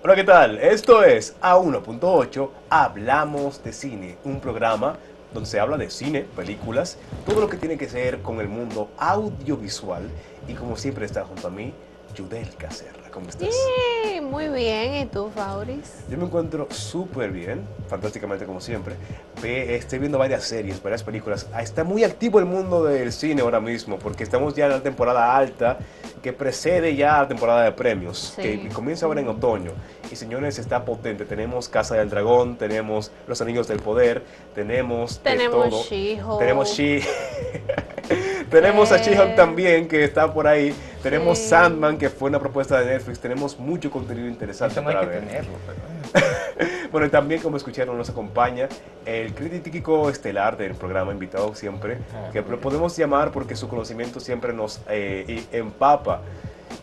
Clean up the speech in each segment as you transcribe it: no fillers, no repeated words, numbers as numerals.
Hola, ¿qué tal? Esto es A1.8, Hablamos de Cine, un programa donde se habla de cine, películas, todo lo que tiene que ver con el mundo audiovisual. Y como siempre está junto a mí, Yudel Caserra. ¿Cómo estás? Muy bien, ¿y tú, Fauris? Yo me encuentro súper bien, fantásticamente como siempre. Estoy viendo varias series, varias películas. Está muy activo el mundo del cine ahora mismo, porque estamos ya en la temporada alta, que precede ya la temporada de premios, que Sí. comienza ahora en otoño. Y señores, está potente. Tenemos Casa del Dragón, tenemos Los Anillos del Poder, tenemos de Tenemos todo. Tenemos She-Hulk. She... Tenemos a She-Hulk Eh, también, que está por ahí. Tenemos sí. Sandman, que fue una propuesta de Netflix. Tenemos mucho contenido interesante Eso no hay para que ver. tenerlo, pero... Bueno, y también, como escucharon, nos acompaña el crítico estelar del programa, invitado siempre, que lo podemos llamar porque su conocimiento siempre nos empapa.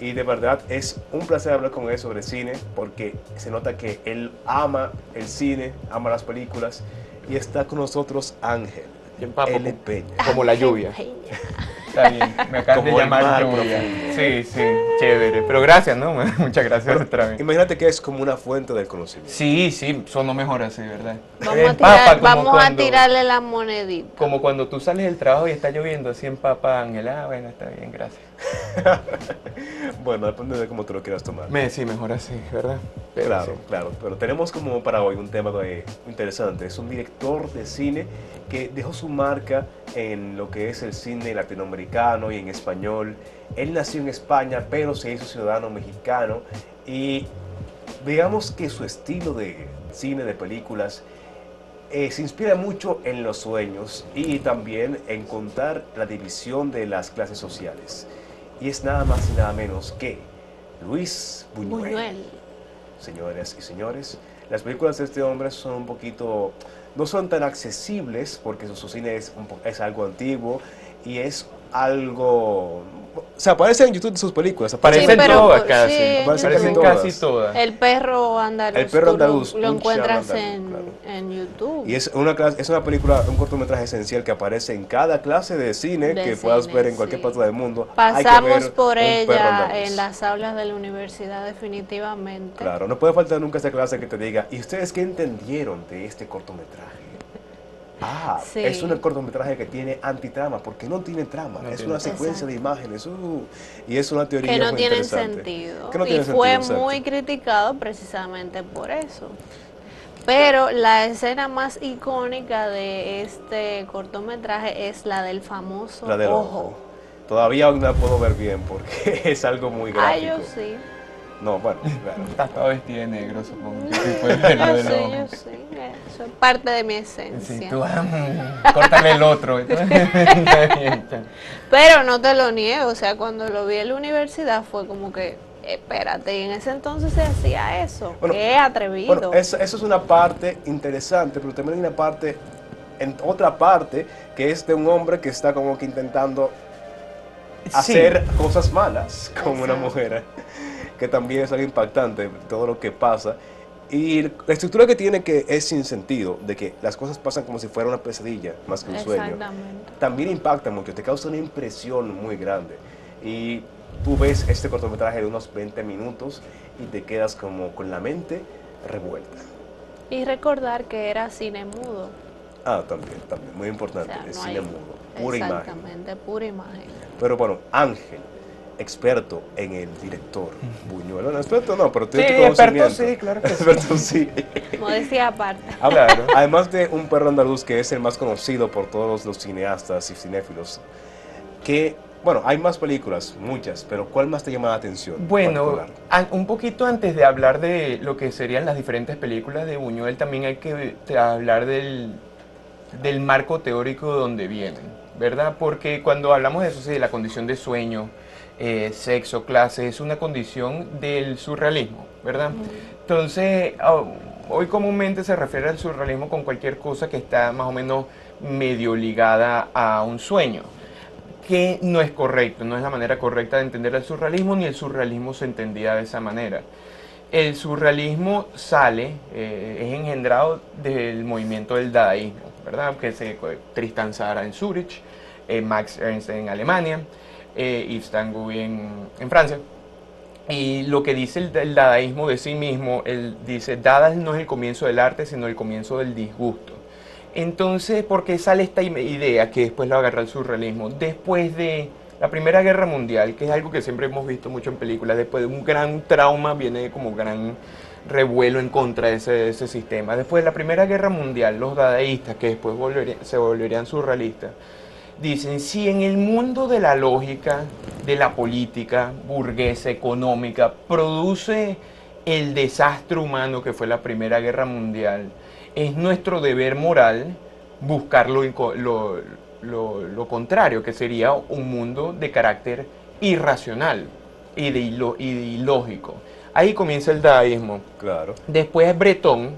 Y de verdad es un placer hablar con él sobre cine, porque se nota que él ama el cine, ama las películas, y está con nosotros Ángel Yo empapo L. Peña. como la lluvia. Peña. Está bien, me acaban de Como el llamar mar lluvia. profundo. Sí, sí, chévere. Pero gracias, ¿no? Muchas gracias Pero otra vez. imagínate que es como una fuente del conocimiento. Sí, sí, sonó mejor así, ¿verdad? Vamos vamos a tirarle la monedita. Como cuando tú sales del trabajo y está lloviendo, así empapa Ángel. Ah, bueno, está bien, gracias. Bueno, depende de cómo tú lo quieras tomar. Sí, mejor así, ¿verdad? Pero Claro, sí. claro, pero tenemos como para hoy un tema interesante. Es un director de cine que dejó su marca en lo que es el cine latinoamericano y en español. Él nació en España, pero se hizo ciudadano mexicano y digamos que su estilo de cine, de películas, se inspira mucho en los sueños y también en contar la división de las clases sociales. Y es nada más y nada menos que Luis Buñuel. Buñuel. Señoras y señores, las películas de este hombre son un poquito, no son tan accesibles porque su cine es algo antiguo y es algo, o sea, aparecen en YouTube sus películas, Parecen pero todas sí, casi. en Parecen YouTube. Parecen casi todas. todas. El perro andaluz, El perro andaluz, tú lo un charro encuentras andaluz, claro. en YouTube. Y es una película, un cortometraje esencial que aparece en cada clase de cine De que puedas cine, ver en cualquier sí. parte del mundo. Hay que Pasamos ver por un perro ella andaluz. en las aulas de la universidad definitivamente. Claro, no puede faltar nunca esa clase que te diga, ¿y ustedes qué entendieron de este cortometraje? Ah, Sí. es un cortometraje que tiene antitrama, porque no tiene trama, No es tiene una trama. secuencia de Exacto. imágenes, y es una teoría Que no muy tienen interesante. sentido. Que no Y tiene fue sentido, muy exacto. criticado precisamente por eso. Pero la escena más icónica de este cortometraje es la del famoso La del ojo. ojo. Todavía aún no la puedo ver bien porque es algo muy Ah, gráfico. yo sí. No, bueno, claro. Estás toda vestida de negro, supongo. Que sí puedes ver lo Yo del sí, ojo. yo sí. Eso es parte de mi Sí, esencia. tú, córtale el otro. Está bien, ya. Pero no te lo niego, o sea, cuando lo vi en la universidad fue como que, espérate, y en ese entonces se hacía eso. Bueno, Qué atrevido. Bueno, eso es una parte interesante, pero también hay una parte, en otra parte, que es de un hombre que está como que intentando hacer cosas malas con una Exacto. mujer, que también es algo impactante, todo lo que pasa. Y la estructura que tiene que es sin sentido, de que las cosas pasan como si fuera una pesadilla más que un sueño, Exactamente. también impacta mucho, te causa una impresión muy grande. Y tú ves este cortometraje de unos 20 minutos y te quedas como con la mente revuelta. Y recordar que era cine mudo. Ah, también, muy O importante, sea, el no cine hay. mudo, pura imagen. Exactamente, pura imagen. Pero bueno, Ángel, experto en el director Buñuel. Bueno, experto no, pero Sí, tiene tu experto conocimiento. sí, claro que sí. Experto sí. Modestia aparte. Claro. Además de Un perro andaluz, que es el más conocido por todos los cineastas y cinéfilos, que, bueno, hay más películas, muchas, pero ¿cuál más te llama la atención? Bueno, particular? un poquito antes de hablar de lo que serían las diferentes películas de Buñuel, también hay que hablar del marco teórico de donde vienen, ¿verdad? Porque cuando hablamos de eso, sí, de la condición de sueño, sexo, clase, es una condición del surrealismo, ¿verdad? Entonces, hoy comúnmente se refiere al surrealismo con cualquier cosa que está más o menos medio ligada a un sueño, que no es correcto, no es la manera correcta de entender el surrealismo, ni el surrealismo se entendía de esa manera. El surrealismo sale, es engendrado del movimiento del dadaísmo, ¿verdad? Que se Tristan Tzara en Zurich, Max Ernst en Alemania, Yves Tanguy en Francia. Y lo que dice el dadaísmo de sí mismo, él dice, Dada no es el comienzo del arte, sino el comienzo del disgusto. Entonces, ¿por qué sale esta idea que después lo agarra el surrealismo? Después de la Primera Guerra Mundial, que es algo que siempre hemos visto mucho en películas, después de un gran trauma viene como gran revuelo en contra de ese sistema. Después de la Primera Guerra Mundial, los dadaístas, que después se volverían surrealistas, dicen, si en el mundo de la lógica, de la política burguesa, económica, produce el desastre humano que fue la Primera Guerra Mundial, es nuestro deber moral buscar lo contrario, que sería un mundo de carácter irracional y de ilógico. Ahí comienza el dadaísmo. Claro. Después Breton,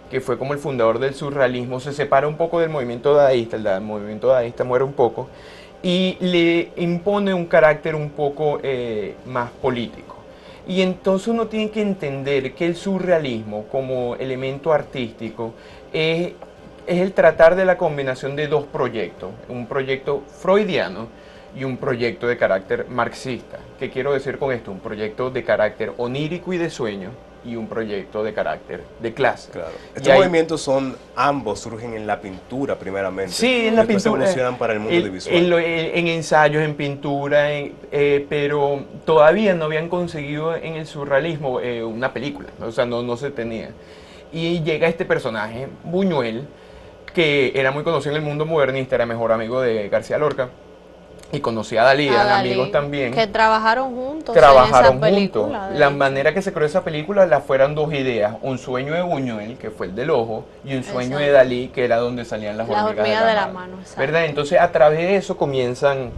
que fue como el fundador del surrealismo, se separa un poco del movimiento dadaísta, el movimiento dadaísta muere un poco, y le impone un carácter un poco más político. Y entonces uno tiene que entender que el surrealismo como elemento artístico es el tratar de la combinación de dos proyectos, un proyecto freudiano y un proyecto de carácter marxista. ¿Qué quiero decir con esto? Un proyecto de carácter onírico y de sueño y un proyecto de carácter de clase. Claro. Estos movimientos ambos surgen en la pintura primeramente. Sí, en la pintura. Evolucionan para el mundo audiovisual. En ensayos, en pintura, pero todavía no habían conseguido en el surrealismo una película, o sea, no se tenía. Y llega este personaje, Buñuel, que era muy conocido en el mundo modernista, era mejor amigo de García Lorca, y conocía a Dalí, eran amigos también. Que trabajaron juntos Trabajaron en esa película. juntos. La manera que se creó esa película fueron dos ideas. Un sueño de Buñuel, que fue el del ojo, y un sueño de Dalí, que era donde salían las hormigas de la mano. ¿Verdad? Entonces, a través de eso comienzan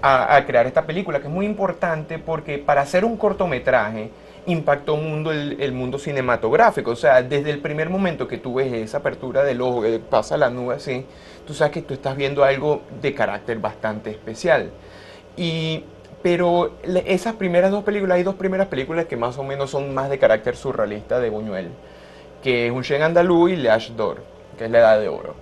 a crear esta película, que es muy importante porque para hacer un cortometraje impactó el mundo cinematográfico. O sea, desde el primer momento que tú ves esa apertura del ojo, que pasa la nube así, tú sabes que tú estás viendo algo de carácter bastante especial. Pero esas primeras dos películas, hay dos primeras películas que más o menos son más de carácter surrealista de Buñuel, que es Un Chien Andalou y L'Âge d'Or, que es la Edad de Oro.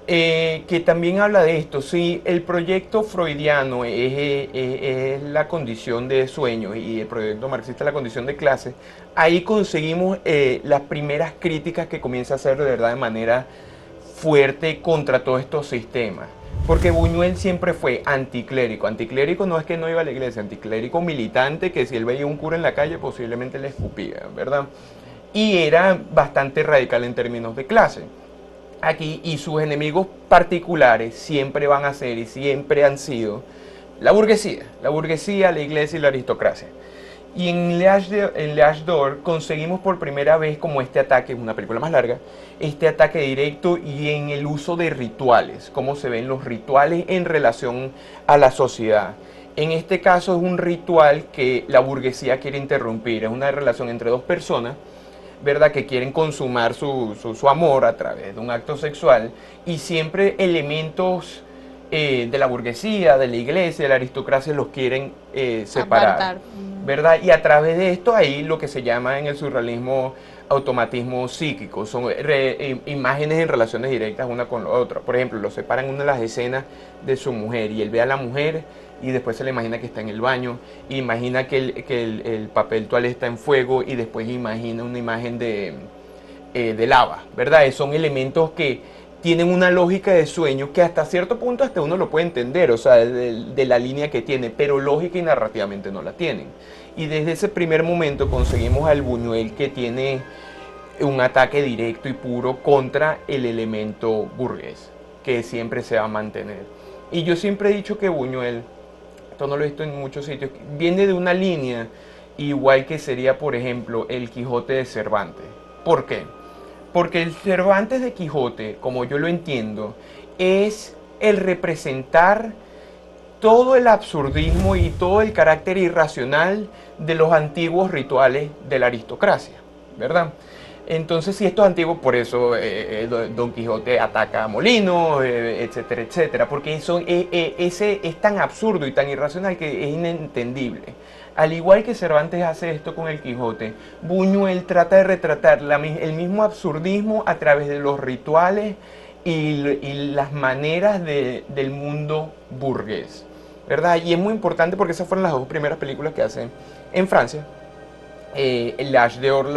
Que también habla de esto. Sí, el proyecto freudiano es la condición de sueño y el proyecto marxista la condición de clase. Ahí conseguimos las primeras críticas que comienza a hacer de verdad de manera fuerte contra todos estos sistemas. Porque Buñuel siempre fue anticlérico. Anticlérico no es que no iba a la iglesia, anticlérico militante, que si él veía un cura en la calle posiblemente le escupía, ¿verdad? Y era bastante radical en términos de clase. Aquí, y sus enemigos particulares siempre van a ser y siempre han sido la burguesía, la iglesia y la aristocracia. Y en L'Âge d'Or conseguimos por primera vez como este ataque, una película más larga, este ataque directo y en el uso de rituales, cómo se ven los rituales en relación a la sociedad. En este caso es un ritual que la burguesía quiere interrumpir, es una relación entre dos personas, ¿verdad?, que quieren consumar su amor a través de un acto sexual, y siempre elementos de la burguesía, de la iglesia, de la aristocracia los quieren separar, apartar, ¿verdad? Y a través de esto ahí lo que se llama en el surrealismo automatismo psíquico, son imágenes en relaciones directas una con la otra. Por ejemplo, lo separan una de las escenas de su mujer y él ve a la mujer y después se le imagina que está en el baño, imagina que el papel toalé está en fuego y después imagina una imagen de lava, ¿verdad? Son elementos que tienen una lógica de sueño que hasta cierto punto hasta uno lo puede entender, o sea, de la línea que tiene, pero lógica y narrativamente no la tienen. Y desde ese primer momento conseguimos al Buñuel que tiene un ataque directo y puro contra el elemento burgués, que siempre se va a mantener. Y yo siempre he dicho que Buñuel, esto no lo he visto en muchos sitios, viene de una línea igual que sería, por ejemplo, el Quijote de Cervantes. ¿Por qué? Porque el Cervantes de Quijote, como yo lo entiendo, es el representar todo el absurdismo y todo el carácter irracional de los antiguos rituales de la aristocracia, ¿verdad? Entonces, si estos antiguos, por eso Don Quijote ataca a Molinos, etcétera, etcétera, porque ese es tan absurdo y tan irracional que es inentendible. Al igual que Cervantes hace esto con el Quijote, Buñuel trata de retratar el mismo absurdismo a través de los rituales y las maneras del mundo burgués, ¿verdad? Y es muy importante porque esas fueron las dos primeras películas que hace en Francia. El L'Age d'Or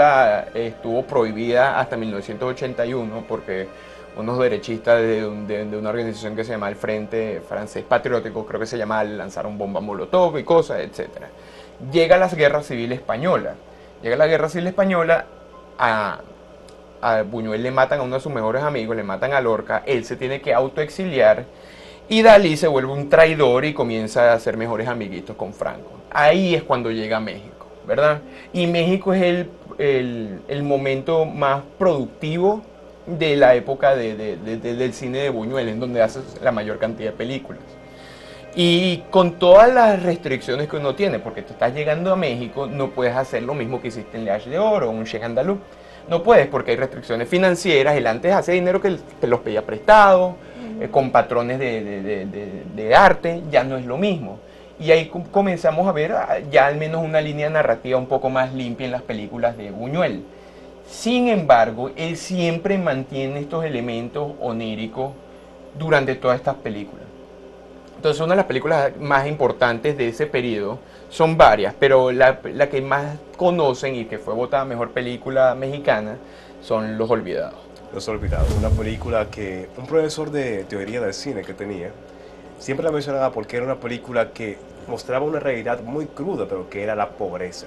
estuvo prohibida hasta 1981 porque unos derechistas de una organización que se llama el Frente Francés Patriótico, creo que se llama, lanzaron bombas molotov y cosas, etc. Llega la Guerra Civil Española. Llega la Guerra Civil Española, a Buñuel le matan a uno de sus mejores amigos, le matan a Lorca, él se tiene que autoexiliar y Dalí se vuelve un traidor y comienza a hacer mejores amiguitos con Franco. Ahí es cuando llega a México, ¿verdad? Y México es el momento más productivo de la época del cine de Buñuel, en donde hace la mayor cantidad de películas. Y con todas las restricciones que uno tiene, porque tú estás llegando a México, no puedes hacer lo mismo que hiciste en L'Age d'Or o un Chien Andalou. No puedes porque hay restricciones financieras, él antes hacía dinero que te los pedía prestado, con patrones de arte, ya no es lo mismo. Y ahí comenzamos a ver ya al menos una línea narrativa un poco más limpia en las películas de Buñuel. Sin embargo, él siempre mantiene estos elementos oníricos durante todas estas películas. Entonces, una de las películas más importantes de ese periodo, son varias, pero la que más conocen y que fue votada mejor película mexicana son Los Olvidados. Los Olvidados, una película que un profesor de teoría del cine que tenía, siempre la mencionaba porque era una película que mostraba una realidad muy cruda de lo que era la pobreza.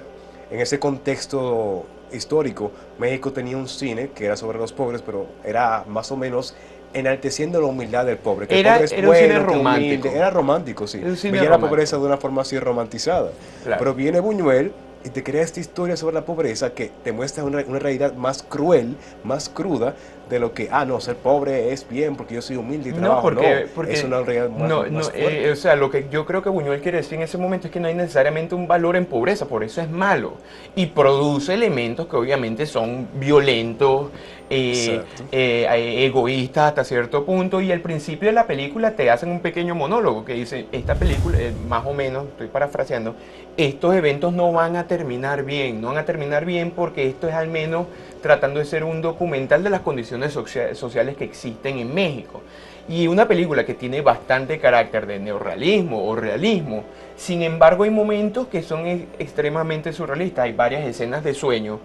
En ese contexto histórico, México tenía un cine que era sobre los pobres, pero era más o menos enalteciendo la humildad del pobre. Que el pobre es Era un cine bueno, que romántico. humilde. Era romántico, sí. Era un cine Veía la romántico. pobreza de una forma así romantizada. Claro. Pero viene Buñuel y te crea esta historia sobre la pobreza que te muestra una realidad más cruel, más cruda, de lo que, no, ser pobre es bien porque yo soy humilde y trabajo. No, porque es una realidad más fuerte. o sea, lo que yo creo que Buñuel quiere decir en ese momento es que no hay necesariamente un valor en pobreza, por eso es malo. Y produce elementos que obviamente son violentos, egoístas hasta cierto punto, y al principio de la película te hacen un pequeño monólogo que dice, esta película, más o menos, estoy parafraseando, estos eventos no van a terminar bien, no van a terminar bien porque esto es al menos tratando de ser un documental de las condiciones sociales que existen en México. Y una película que tiene bastante carácter de neorrealismo o realismo, sin embargo hay momentos que son extremadamente surrealistas, hay varias escenas de sueño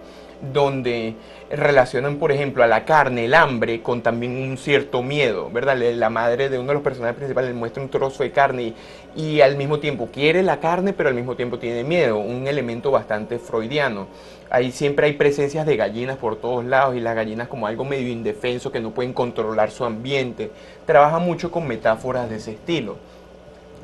donde relacionan, por ejemplo, a la carne, el hambre, con también un cierto miedo, ¿verdad? La madre de uno de los personajes principales le muestra un trozo de carne y al mismo tiempo quiere la carne, pero al mismo tiempo tiene miedo, un elemento bastante freudiano. Ahí siempre hay presencias de gallinas por todos lados y las gallinas como algo medio indefenso que no pueden controlar su ambiente. Trabaja mucho con metáforas de ese estilo.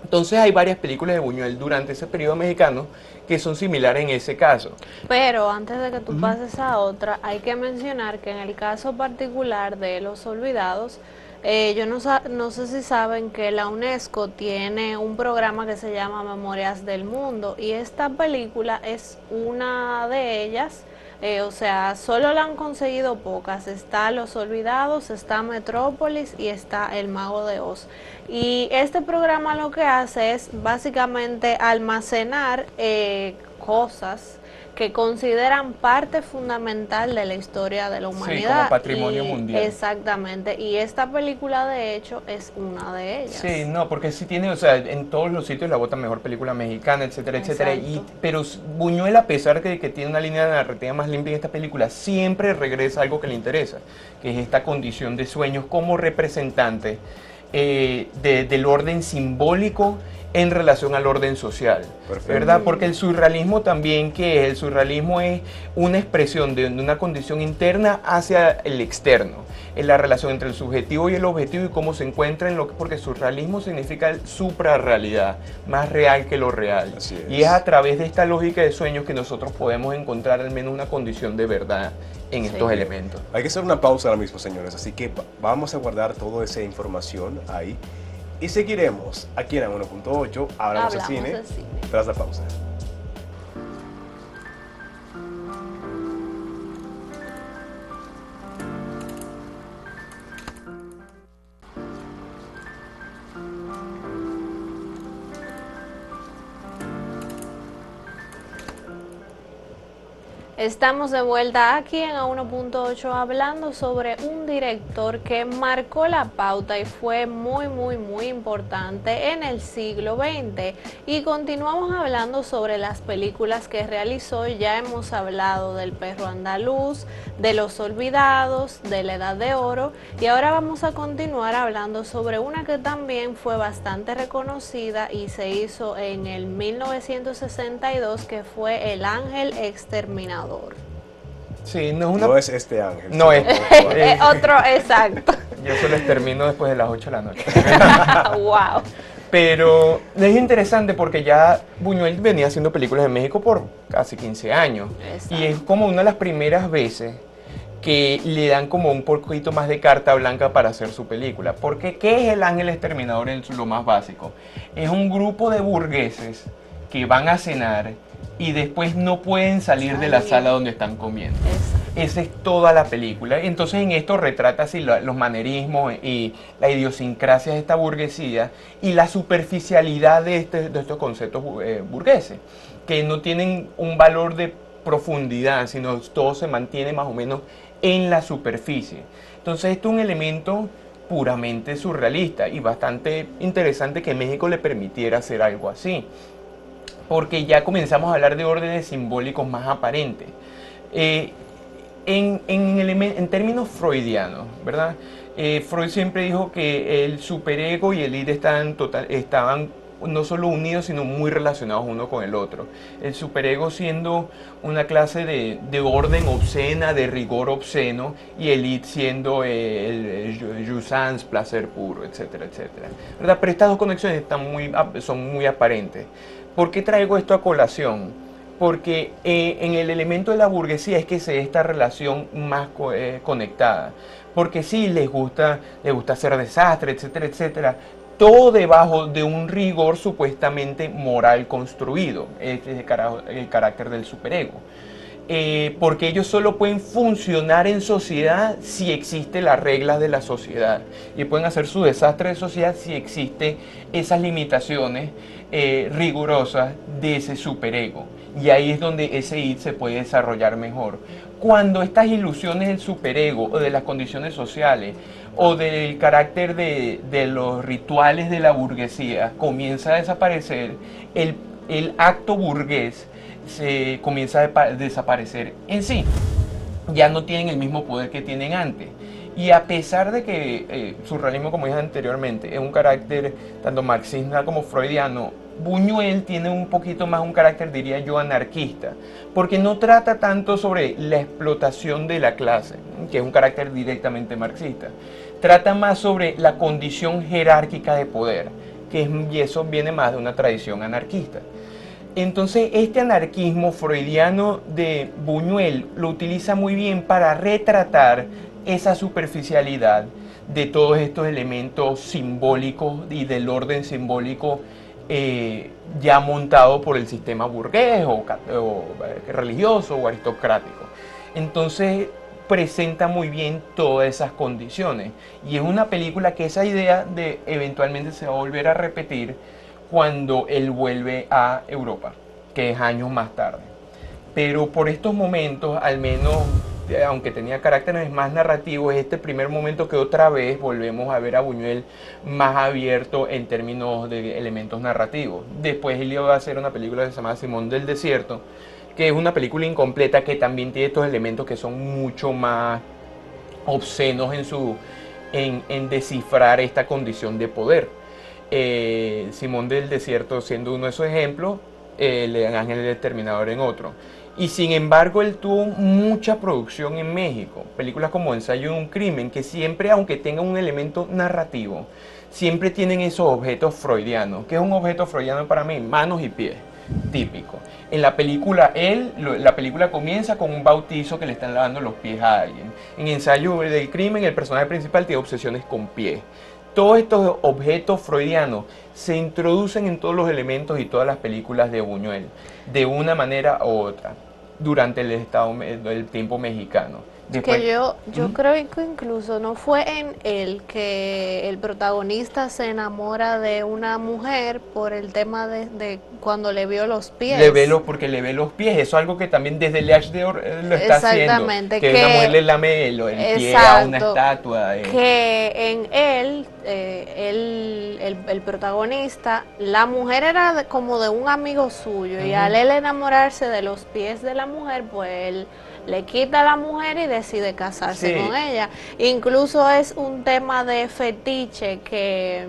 Entonces hay varias películas de Buñuel durante ese periodo mexicano que son similares en ese caso. Pero antes de que tú pases a otra, hay que mencionar que en el caso particular de Los Olvidados, yo no sé si saben que la UNESCO tiene un programa que se llama Memorias del Mundo y esta película es una de ellas. O sea, solo la han conseguido pocas. Está Los Olvidados, está Metrópolis y está El Mago de Oz. Y este programa lo que hace es básicamente almacenar cosas que consideran parte fundamental de la historia de la humanidad. Sí, como patrimonio mundial. Exactamente, y esta película de hecho es una de ellas. Sí, no, porque sí tiene, o sea, en todos los sitios la votan mejor película mexicana, etcétera, etcétera. Pero Buñuel, a pesar de que tiene una línea narrativa más limpia en esta película, siempre regresa a algo que le interesa, que es esta condición de sueños como representante del orden simbólico en relación al orden social. Perfecto. ¿Verdad? Porque el surrealismo también, ¿qué es? El surrealismo es una expresión de una condición interna hacia el externo, en la relación entre el subjetivo y el objetivo y cómo se encuentra en porque surrealismo significa suprarrealidad, más real que lo real. Así es. Y es a través de esta lógica de sueños que nosotros podemos encontrar al menos una condición de verdad en estos elementos. Hay que hacer una pausa ahora mismo, señores, así que vamos a guardar toda esa información ahí. Y seguiremos aquí en 1.8, hablamos de cine, tras la pausa. Estamos de vuelta aquí en A1.8 hablando sobre un director que marcó la pauta y fue muy importante en el siglo XX. Y continuamos hablando sobre las películas que realizó. Ya hemos hablado del Perro Andaluz, de Los Olvidados, de La Edad de Oro, y ahora vamos a continuar hablando sobre una que también fue bastante reconocida y se hizo en el 1962, que fue El Ángel Exterminador. Sí, No es este ángel. No es. Otro, exacto. Yo solo extermino después de las 8 de la noche. Wow. Pero es interesante porque ya Buñuel venía haciendo películas en México por casi 15 años. Exacto. Y es como una de las primeras veces que le dan como un poquito más de carta blanca para hacer su película. Porque ¿qué es El Ángel Exterminador en lo más básico? Es un grupo de burgueses que van a cenar y después no pueden salir de la sala donde están comiendo. Esa es toda la película. Entonces en esto retrata así los manerismos y la idiosincrasia de esta burguesía y la superficialidad de estos conceptos burgueses, que no tienen un valor de profundidad, sino todo se mantiene más o menos en la superficie. Entonces esto es un elemento puramente surrealista y bastante interesante que México le permitiera hacer algo así, porque ya comenzamos a hablar de órdenes simbólicos más aparentes. En términos freudianos, ¿verdad? Freud siempre dijo que el superego y el id estaban no solo unidos, sino muy relacionados uno con el otro. El superego siendo una clase de orden obscena, de rigor obsceno, y el id siendo el jouissance, placer puro, etcétera, etcétera, ¿verdad? Pero estas dos conexiones son muy aparentes. ¿Por qué traigo esto a colación? Porque en el elemento de la burguesía es que se ve esta relación más conectada. Porque sí, les gusta hacer desastre, etcétera, etcétera. Todo debajo de un rigor supuestamente moral construido. Este es el carácter del superego. Porque ellos solo pueden funcionar en sociedad si existen las reglas de la sociedad. Y pueden hacer su desastre de sociedad si existen esas limitaciones rigurosas de ese superego. Y ahí es donde ese id se puede desarrollar mejor. Cuando estas ilusiones del superego o de las condiciones sociales o del carácter de los rituales de la burguesía comienza a desaparecer, el acto burgués se comienza a desaparecer en sí. Ya no tienen el mismo poder que tienen antes. Y a pesar de que surrealismo, como dije anteriormente, es un carácter tanto marxista como freudiano, Buñuel tiene un poquito más un carácter, diría yo, anarquista, porque no trata tanto sobre la explotación de la clase, que es un carácter directamente marxista. Trata más sobre la condición jerárquica de poder, y eso viene más de una tradición anarquista. Entonces, este anarquismo freudiano de Buñuel lo utiliza muy bien para retratar esa superficialidad de todos estos elementos simbólicos y del orden simbólico ya montado por el sistema burgués o religioso o aristocrático. Entonces presenta muy bien todas esas condiciones y es una película que esa idea de eventualmente se va a volver a repetir cuando él vuelve a Europa, que es años más tarde. Pero por estos momentos, al menos, aunque tenía caracteres más narrativos, es este primer momento que otra vez volvemos a ver a Buñuel más abierto en términos de elementos narrativos. Después él iba a hacer una película que se llama Simón del Desierto, que es una película incompleta que también tiene estos elementos que son mucho más obscenos en descifrar esta condición de poder. Simón del Desierto siendo uno de esos ejemplos, El Ángel Exterminador en otro. Y sin embargo él tuvo mucha producción en México, películas como Ensayo de un crimen, que siempre, aunque tengan un elemento narrativo, siempre tienen esos objetos freudianos. ¿Qué es un objeto freudiano para mí? Manos y pies, típico. En la película la película comienza con un bautizo que le están lavando los pies a alguien. En Ensayo del crimen el personaje principal tiene obsesiones con pies. Todos estos objetos freudianos se introducen en todos los elementos y todas las películas de Buñuel, de una manera u otra. durante el tiempo mexicano. Después, Que yo creo que incluso no fue en él que el protagonista se enamora de una mujer por el tema de cuando le vio los pies. porque le ve los pies, eso es algo que también desde Leach de lo está haciendo, Exactamente, que una mujer le lame el pie a una exacto, estatua. que en él, el protagonista, la mujer era como de un amigo suyo, y al él enamorarse de los pies de la mujer, pues él le quita a la mujer y decide casarse Sí. con ella. Incluso es un tema de fetiche que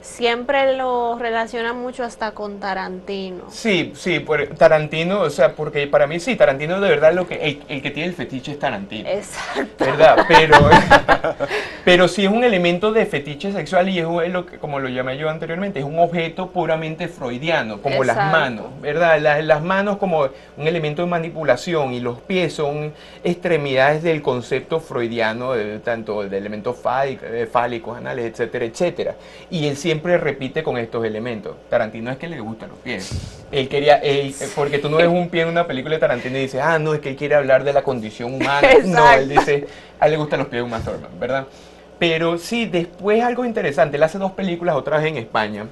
siempre lo relaciona mucho hasta con Tarantino. Sí, sí, Tarantino, o sea, porque para mí sí, Tarantino de verdad el que tiene el fetiche es Tarantino. Exacto. ¿Verdad? Pero sí es un elemento de fetiche sexual y es lo que, como lo llamé yo anteriormente, es un objeto puramente freudiano, como las Exacto. manos, ¿verdad? Las manos como un elemento de manipulación y los pies son extremidades del concepto freudiano, tanto de elementos fálicos, anales, etcétera, etcétera. Y él siempre repite con estos elementos. Tarantino es que le gustan los pies. Porque tú no ves un pie en una película de Tarantino y dices, ah, no, es que él quiere hablar de la condición humana. No, él dice, a él le gustan los pies de Uma Thurman, ¿verdad? Pero sí, después algo interesante, él hace 2 películas, otra vez en España,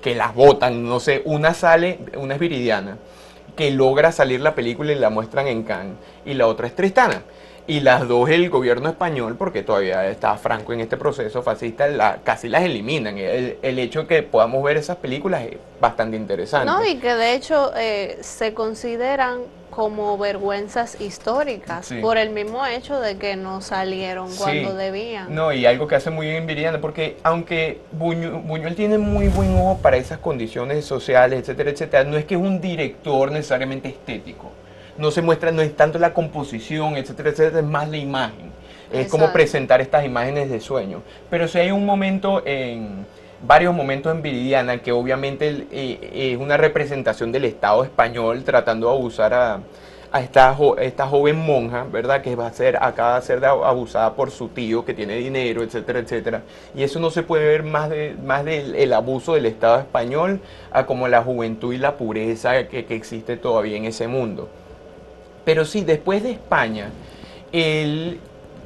que las botan, no sé, una es Viridiana, que logra salir la película y la muestran en Cannes, y la otra es Tristana. Y las dos el gobierno español, porque todavía está Franco en este proceso fascista, casi las eliminan. El hecho de que podamos ver esas películas es bastante interesante. No, y que de hecho se consideran como vergüenzas históricas, Sí. por el mismo hecho de que no salieron cuando Sí. debían. No, y algo que hace muy bien en Viridiana, porque aunque Buñuel tiene muy buen ojo para esas condiciones sociales, etcétera, etcétera, no es que es un director necesariamente estético. No se muestra, no es tanto la composición, etcétera, etcétera, es más la imagen. Es como Exacto. presentar estas imágenes de sueño. Pero si hay un momento varios momentos en Viridiana que obviamente es una representación del Estado español tratando de abusar a esta joven monja, ¿verdad? Que acaba de ser abusada por su tío que tiene dinero, etcétera, etcétera. Y eso no se puede ver más del el abuso del Estado español a como la juventud y la pureza que existe todavía en ese mundo. Pero sí, después de España, él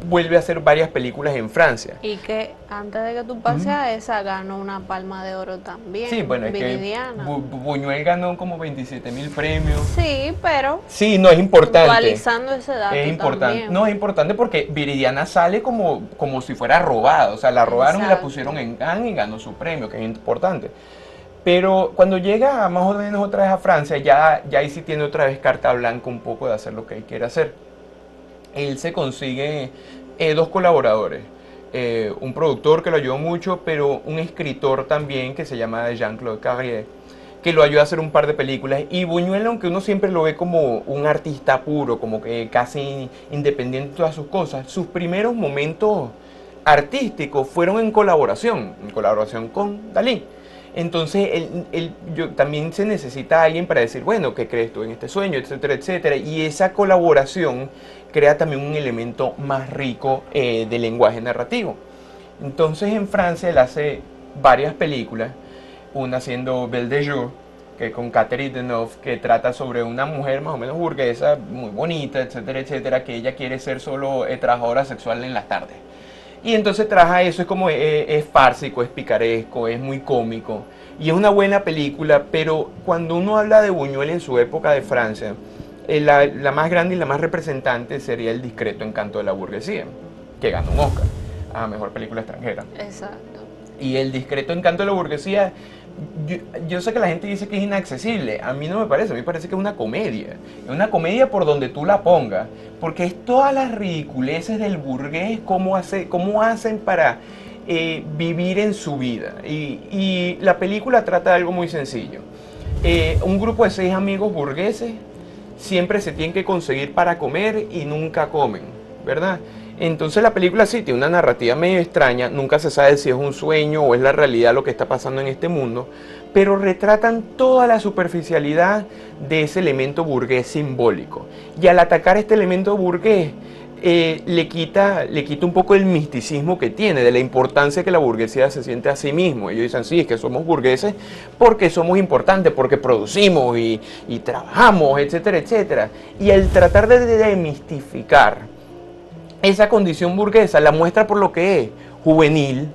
vuelve a hacer varias películas en Francia. Y que antes de que tú pases a esa, ganó una Palma de Oro también, Sí, bueno, es que Viridiana. Buñuel ganó como 27.000 premios. Sí, pero Sí, no es importante. actualizando ese dato Es importante. también. No, es importante porque Viridiana sale como si fuera robada. O sea, la robaron y la Exacto. pusieron en Cannes y ganó su premio, que es importante. Pero cuando llega más o menos otra vez a Francia, ya ahí sí tiene otra vez carta blanca un poco de hacer lo que él quiere hacer. Él se consigue 2 colaboradores. Un productor que lo ayudó mucho, pero un escritor también que se llama Jean-Claude Carrier, que lo ayuda a hacer un par de películas. Y Buñuel, aunque uno siempre lo ve como un artista puro, como que casi independiente de todas sus cosas, sus primeros momentos artísticos fueron en colaboración con Dalí. Entonces, también se necesita alguien para decir, bueno, ¿qué crees tú en este sueño? Etcétera, etcétera. Y esa colaboración crea también un elemento más rico de lenguaje narrativo. Entonces, en Francia él hace varias películas, una siendo Belle de Jour, que con Catherine Deneuve, que trata sobre una mujer más o menos burguesa, muy bonita, etcétera, etcétera, que ella quiere ser solo trabajadora sexual en las tardes. Y entonces trabaja eso, es como es fársico, es picaresco, es muy cómico. Y es una buena película, pero cuando uno habla de Buñuel en su época de Francia, la más grande y la más representante sería El discreto encanto de la burguesía, que ganó un Oscar a mejor película extranjera. Exacto. Y El discreto encanto de la burguesía, yo sé que la gente dice que es inaccesible, a mí no me parece, a mí me parece que es una comedia por donde tú la pongas, porque es todas las ridiculeces del burgués, cómo hacen para vivir en su vida. Y la película trata de algo muy sencillo. Un grupo de 6 amigos burgueses siempre se tienen que conseguir para comer y nunca comen, ¿verdad? Entonces la película sí tiene una narrativa medio extraña, nunca se sabe si es un sueño o es la realidad lo que está pasando en este mundo, pero retratan toda la superficialidad de ese elemento burgués simbólico. Y al atacar este elemento burgués, le quita un poco el misticismo que tiene, de la importancia que la burguesía se siente a sí mismo. Ellos dicen, sí, es que somos burgueses porque somos importantes, porque producimos y trabajamos, etcétera, etcétera. Y el tratar de demistificar esa condición burguesa la muestra por lo que es: juvenil,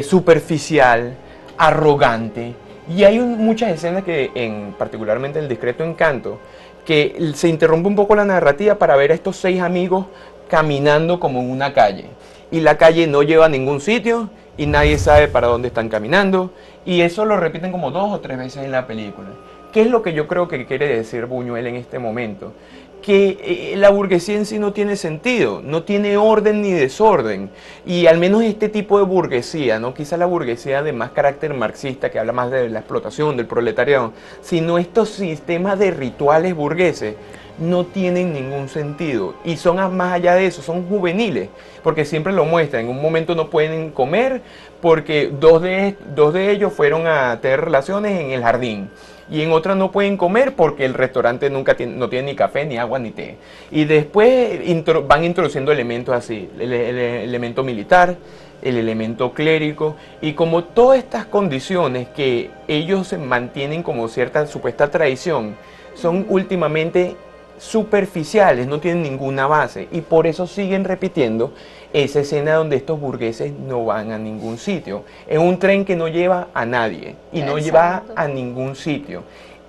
superficial, arrogante. Y hay muchas escenas que, particularmente en El Discreto Encanto, que se interrumpe un poco la narrativa para ver a estos 6 amigos caminando como en una calle. Y la calle no lleva a ningún sitio y nadie sabe para dónde están caminando. Y eso lo repiten como 2 o 3 veces en la película. ¿Qué es lo que yo creo que quiere decir Buñuel en este momento? Que la burguesía en sí no tiene sentido, no tiene orden ni desorden. Y al menos este tipo de burguesía, no quizá la burguesía de más carácter marxista, que habla más de la explotación, del proletariado, sino estos sistemas de rituales burgueses, no tienen ningún sentido. Y son más allá de eso, son juveniles, porque siempre lo muestran. En un momento no pueden comer porque dos de ellos fueron a tener relaciones en el jardín. Y en otra no pueden comer porque el restaurante no tiene ni café, ni agua, ni té. Y después van introduciendo elementos así, el elemento militar, el elemento clérigo, y como todas estas condiciones que ellos se mantienen como cierta supuesta tradición, son últimamente superficiales, no tienen ninguna base, y por eso siguen repitiendo esa escena donde estos burgueses no van a ningún sitio. Es un tren que no lleva a nadie y no lleva a ningún sitio.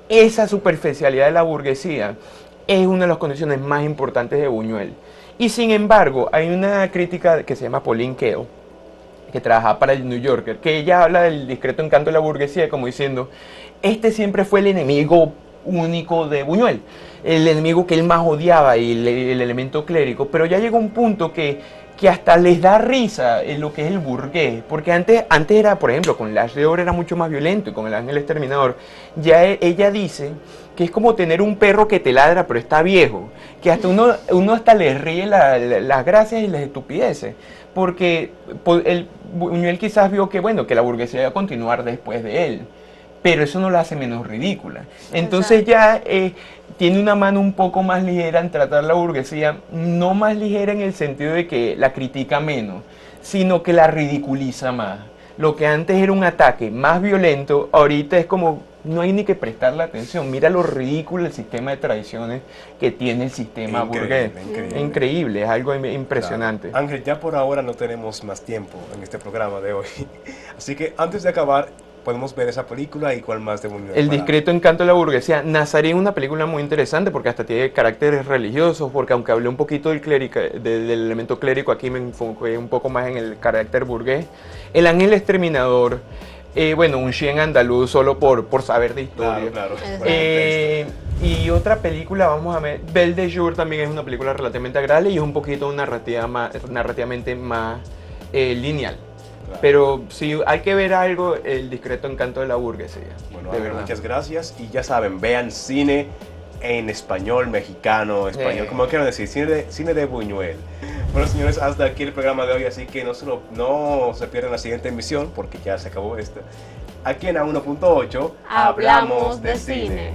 Esa superficialidad de la burguesía es una de las condiciones más importantes de Buñuel. Y sin embargo, hay una crítica que se llama Pauline Kael, que trabaja para el New Yorker, que ella habla del discreto encanto de la burguesía como diciendo, este siempre fue el enemigo único de Buñuel, el enemigo que él más odiaba y el elemento clérigo, pero ya llegó un punto que hasta les da risa en lo que es el burgués, porque antes era, por ejemplo, con Lash de Oro era mucho más violento y con El Ángel Exterminador, ya ella dice que es como tener un perro que te ladra pero está viejo, que hasta uno hasta le ríe las gracias y las estupideces, porque Buñuel quizás vio que, bueno, que la burguesía iba a continuar después de él, pero eso no la hace menos ridícula. Entonces ya tiene una mano un poco más ligera en tratar la burguesía, no más ligera en el sentido de que la critica menos, sino que la ridiculiza más. Lo que antes era un ataque más violento, ahorita es como, no hay ni que prestarle atención. Mira lo ridículo el sistema de tradiciones que tiene el sistema burgués. Increíble, es algo impresionante. Claro. Ángel, ya por ahora no tenemos más tiempo en este programa de hoy. Así que antes de acabar, podemos ver esa película y cuál más de Buñuel. El discreto encanto de la burguesía. Nazarín es una película muy interesante porque hasta tiene caracteres religiosos, porque aunque hablé un poquito del elemento clérigo, aquí me enfoqué un poco más en el carácter burgués. El Ángel Exterminador, bueno, un chien andaluz solo por saber de historia. Claro. Y otra película, vamos a ver, Belle de Jour también es una película relativamente agradable y es un poquito narrativamente más lineal. Claro. Pero si hay que ver algo, El discreto encanto de la burguesía. Bueno, muchas gracias. Y ya saben, vean cine en español, mexicano, español, como quieran decir, cine de Buñuel. Bueno, señores, hasta aquí el programa de hoy, así que no se pierdan la siguiente emisión, porque ya se acabó esta. Aquí en A1.8 hablamos de cine.